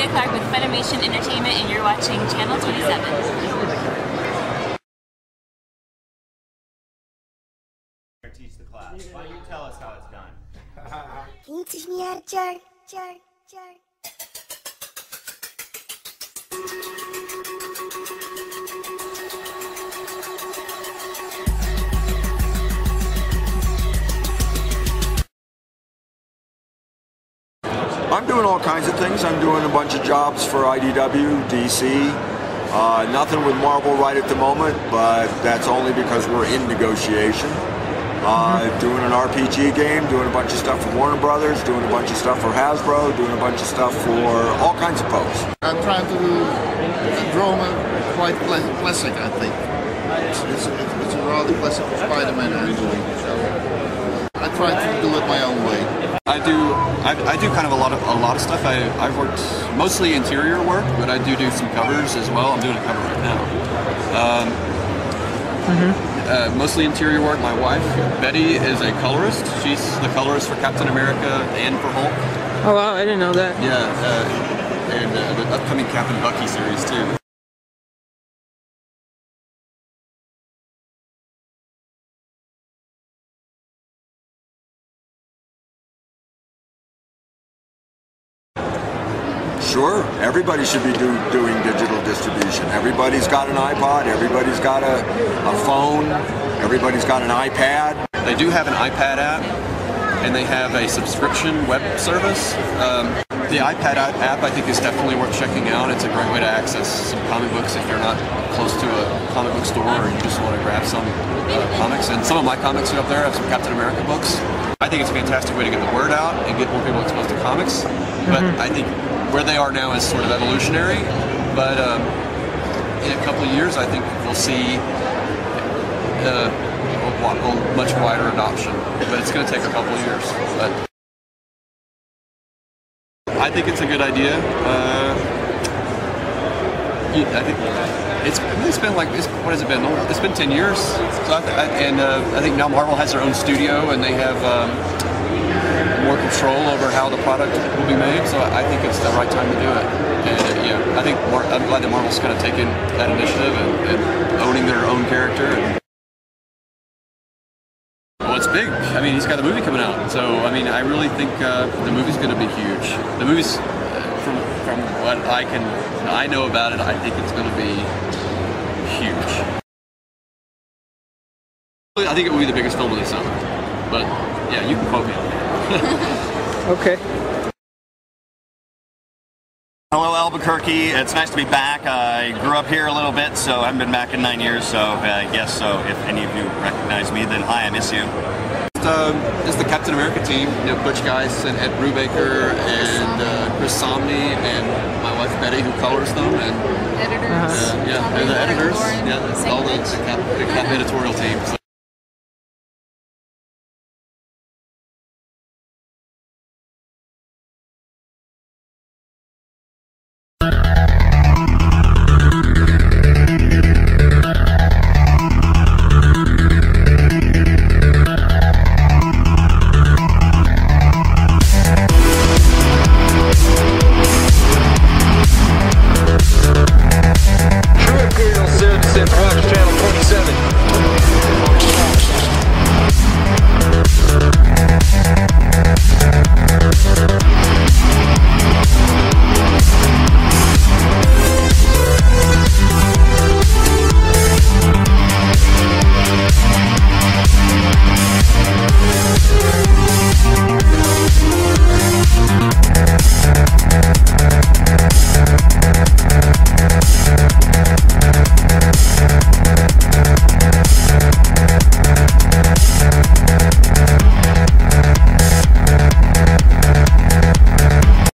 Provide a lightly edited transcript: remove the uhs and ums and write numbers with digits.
Julia Clark with Funimation Entertainment, and you're watching Channel 27. Teach the class. Why don't you tell us how it's done? Can you teach me how to jerk? I'm doing all kinds of things. I'm doing a bunch of jobs for IDW, DC. Nothing with Marvel right at the moment, but that's only because we're in negotiation. Doing an RPG game, doing a bunch of stuff for Warner Brothers, doing a bunch of stuff for Hasbro, doing a bunch of stuff for all kinds of folks. I'm trying to draw a quite classic, I think. It's a rather classic Spider-Man I'm doing, so I try to do it my own way. I do kind of a lot of stuff. I've worked mostly interior work, but I do some covers as well. I'm doing a cover right now. Mostly interior work. My wife, Betty, is a colorist. She's the colorist for Captain America and for Hulk. Oh wow, I didn't know that. Yeah, and the upcoming Captain Bucky series too. Sure, everybody should be doing digital distribution. Everybody's got an iPod, everybody's got a phone, everybody's got an iPad. They do have an iPad app, and they have a subscription web service. The iPad app, I think, is definitely worth checking out. It's a great way to access some comic books if you're not close to a comic book store or you just want to grab some comics. And some of my comics are up there. I have some Captain America books. I think it's a fantastic way to get the word out and get more people exposed to comics. But I think where they are now is sort of evolutionary, but in a couple of years I think we'll see a much wider adoption, but it's going to take a couple of years. But I think it's a good idea. I think it's been like, what has it been? It's been 10 years, so I think now Marvel has their own studio and they have more control over how the product will be made, so I think it's the right time to do it. And yeah, I think I'm glad that Marvel's kind of taken that initiative and owning their own character. Well, it's big. I mean, he's got the movie coming out, so I mean, I really think the movie's going to be huge. The movie's, from what I know about it, I think it's going to be huge. I think it will be the biggest film of the summer, but yeah, you can quote me on that. Okay. Hello, Albuquerque. It's nice to be back. I grew up here a little bit, so I haven't been back in 9 years, so I guess so. If any of you recognize me, then hi, I miss you. Just the Captain America team, you know, Butch Geis and Ed Brubaker and Chris Somney and my wife Betty, who colors them, and Editors. yeah, and the editors, yeah, all the Cap editorial team. So.